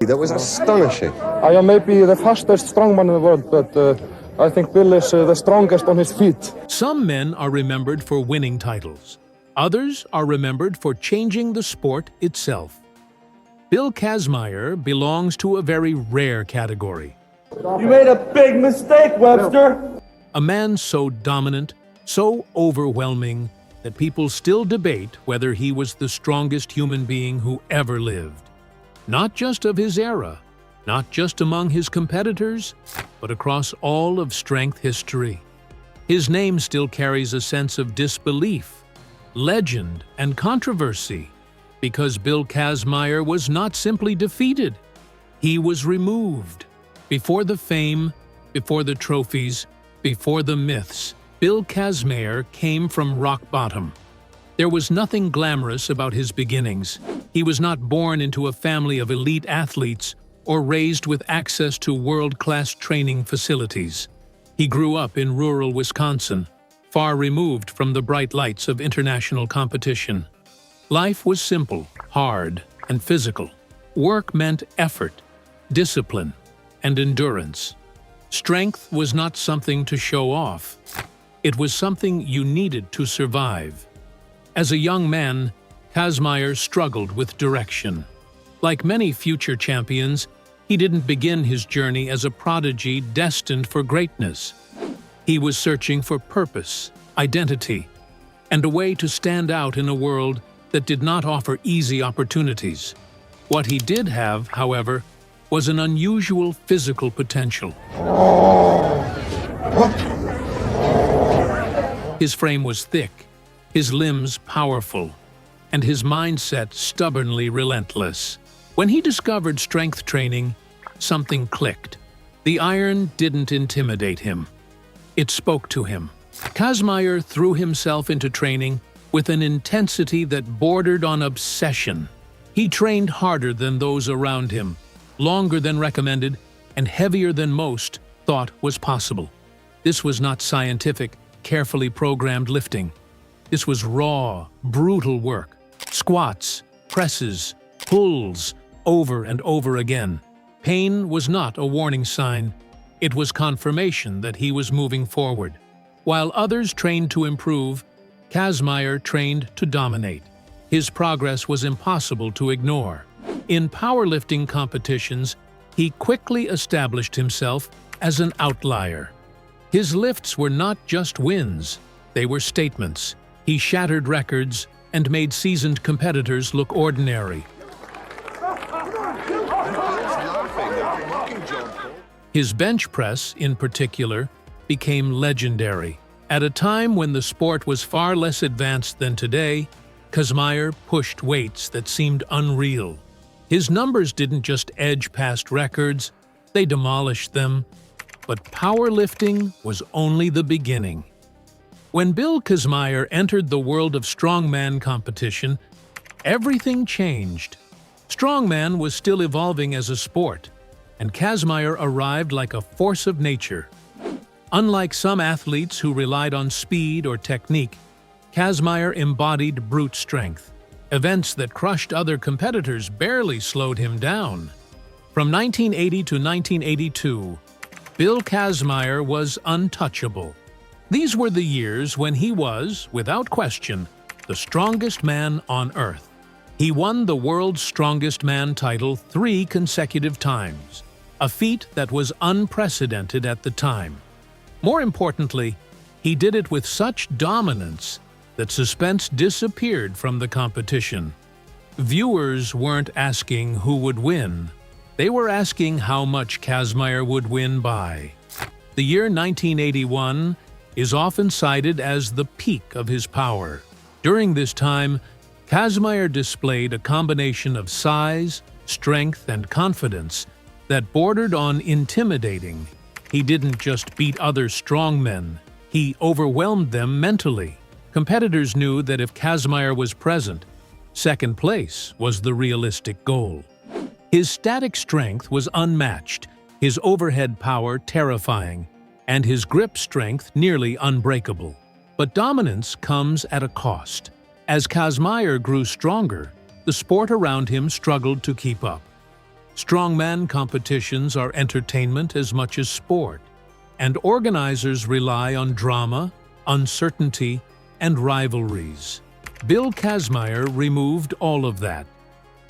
That was astonishing. I am maybe the fastest strongman in the world, but I think Bill is the strongest on his feet. Some men are remembered for winning titles. Others are remembered for changing the sport itself. Bill Kazmaier belongs to a very rare category. You made a big mistake, Webster! A man so dominant, so overwhelming, that people still debate whether he was the strongest human being who ever lived. Not just of his era, not just among his competitors, but across all of strength history. His name still carries a sense of disbelief, legend, and controversy, because Bill Kazmaier was not simply defeated. He was removed. Before the fame, before the trophies, before the myths, Bill Kazmaier came from rock bottom. There was nothing glamorous about his beginnings. He was not born into a family of elite athletes or raised with access to world-class training facilities. He grew up in rural Wisconsin, far removed from the bright lights of international competition. Life was simple, hard, and physical. Work meant effort, discipline, and endurance. Strength was not something to show off. It was something you needed to survive. As a young man, Kazmaier struggled with direction. Like many future champions, he didn't begin his journey as a prodigy destined for greatness. He was searching for purpose, identity, and a way to stand out in a world that did not offer easy opportunities. What he did have, however, was an unusual physical potential. His frame was thick, his limbs powerful, and his mindset stubbornly relentless. When he discovered strength training, something clicked. The iron didn't intimidate him. It spoke to him. Kazmaier threw himself into training with an intensity that bordered on obsession. He trained harder than those around him, longer than recommended, and heavier than most thought was possible. This was not scientific, carefully programmed lifting. This was raw, brutal work. Squats, presses, pulls, over and over again. Pain was not a warning sign. It was confirmation that he was moving forward. While others trained to improve, Kazmaier trained to dominate. His progress was impossible to ignore. In powerlifting competitions, he quickly established himself as an outlier. His lifts were not just wins, they were statements. He shattered records and made seasoned competitors look ordinary. His bench press, in particular, became legendary. At a time when the sport was far less advanced than today, Kazmaier pushed weights that seemed unreal. His numbers didn't just edge past records, they demolished them. But powerlifting was only the beginning. When Bill Kazmaier entered the world of strongman competition, everything changed. Strongman was still evolving as a sport, and Kazmaier arrived like a force of nature. Unlike some athletes who relied on speed or technique, Kazmaier embodied brute strength. Events that crushed other competitors barely slowed him down. From 1980 to 1982, Bill Kazmaier was untouchable. These were the years when he was, without question, the strongest man on Earth. He won the World's Strongest Man title 3 consecutive times, a feat that was unprecedented at the time. More importantly, he did it with such dominance that suspense disappeared from the competition. Viewers weren't asking who would win. They were asking how much Kazmaier would win by. The year 1981 is often cited as the peak of his power. During this time, Kazmaier displayed a combination of size, strength, and confidence that bordered on intimidating. He didn't just beat other strongmen, he overwhelmed them mentally. Competitors knew that if Kazmaier was present, second place was the realistic goal. His static strength was unmatched, his overhead power terrifying, and his grip strength nearly unbreakable. But dominance comes at a cost. As Kazmaier grew stronger, the sport around him struggled to keep up. Strongman competitions are entertainment as much as sport, and organizers rely on drama, uncertainty, and rivalries. Bill Kazmaier removed all of that.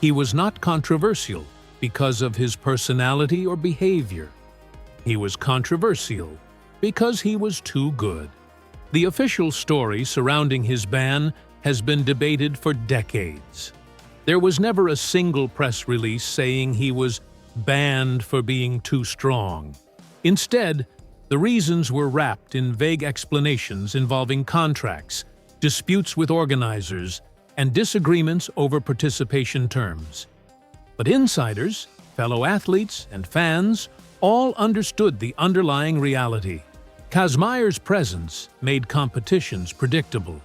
He was not controversial because of his personality or behavior. He was controversial because he was too good. The official story surrounding his ban has been debated for decades. There was never a single press release saying he was banned for being too strong. Instead, the reasons were wrapped in vague explanations involving contracts, disputes with organizers, and disagreements over participation terms. But insiders, fellow athletes, and fans all understood the underlying reality. Kazmaier's presence made competitions predictable.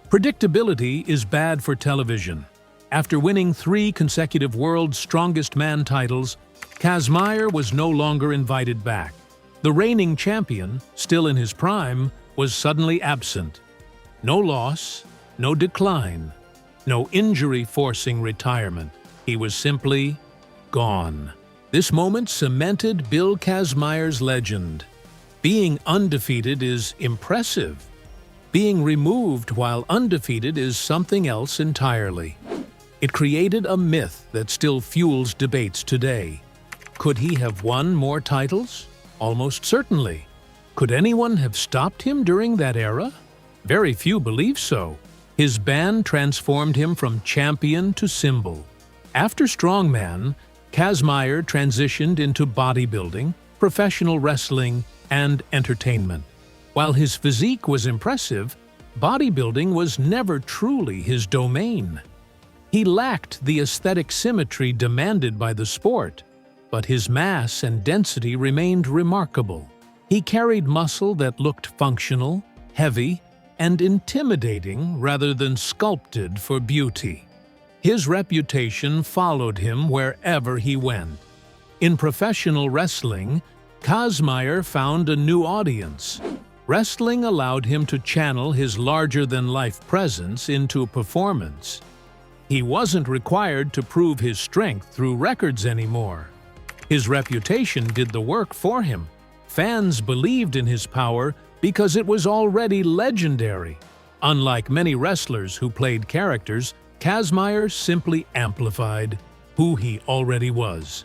Predictability is bad for television. After winning 3 consecutive World's Strongest Man titles, Kazmaier was no longer invited back. The reigning champion, still in his prime, was suddenly absent. No loss, no decline, no injury forcing retirement. He was simply gone. This moment cemented Bill Kazmaier's legend. Being undefeated is impressive. Being removed while undefeated is something else entirely. It created a myth that still fuels debates today. Could he have won more titles? Almost certainly. Could anyone have stopped him during that era? Very few believe so. His ban transformed him from champion to symbol. After strongman, Kazmaier transitioned into bodybuilding, professional wrestling, and entertainment. While his physique was impressive, bodybuilding was never truly his domain. He lacked the aesthetic symmetry demanded by the sport, but his mass and density remained remarkable. He carried muscle that looked functional, heavy, and intimidating rather than sculpted for beauty. His reputation followed him wherever he went. In professional wrestling, Kazmaier found a new audience. Wrestling allowed him to channel his larger-than-life presence into a performance. He wasn't required to prove his strength through records anymore. His reputation did the work for him. Fans believed in his power because it was already legendary. Unlike many wrestlers who played characters, Kazmaier simply amplified who he already was.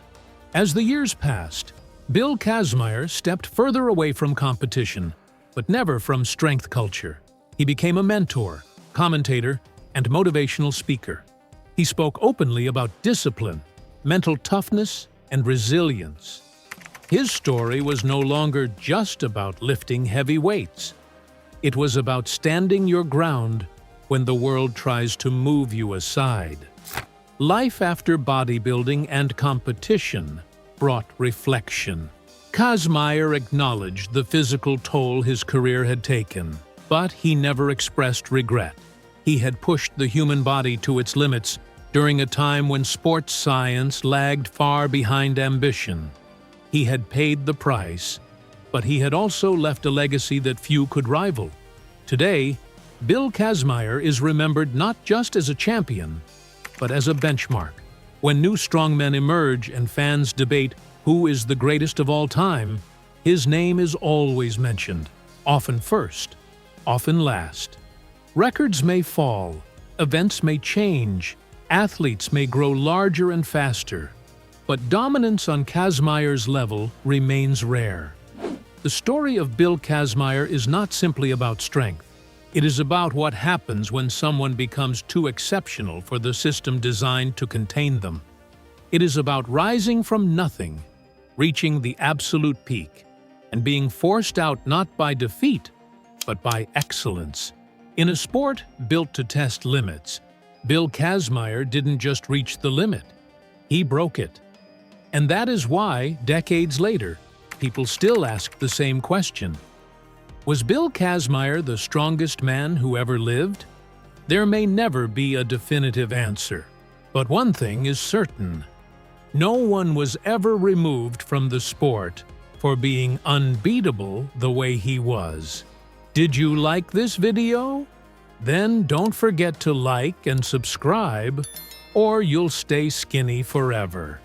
As the years passed, Bill Kazmaier stepped further away from competition, but never from strength culture. He became a mentor, commentator, and motivational speaker. He spoke openly about discipline, mental toughness, and resilience. His story was no longer just about lifting heavy weights. It was about standing your ground when the world tries to move you aside. Life after bodybuilding and competition brought reflection. Kazmaier acknowledged the physical toll his career had taken, but he never expressed regret. He had pushed the human body to its limits during a time when sports science lagged far behind ambition. He had paid the price, but he had also left a legacy that few could rival. Today, Bill Kazmaier is remembered not just as a champion, but as a benchmark. When new strongmen emerge and fans debate who is the greatest of all time, his name is always mentioned, often first, often last. Records may fall, events may change, athletes may grow larger and faster, but dominance on Kazmaier's level remains rare. The story of Bill Kazmaier is not simply about strength. It is about what happens when someone becomes too exceptional for the system designed to contain them. It is about rising from nothing, reaching the absolute peak, and being forced out not by defeat, but by excellence. In a sport built to test limits, Bill Kazmaier didn't just reach the limit, he broke it. And that is why, decades later, people still ask the same question. Was Bill Kazmaier the strongest man who ever lived? There may never be a definitive answer, but one thing is certain. No one was ever removed from the sport for being unbeatable the way he was. Did you like this video? Then don't forget to like and subscribe, or you'll stay skinny forever.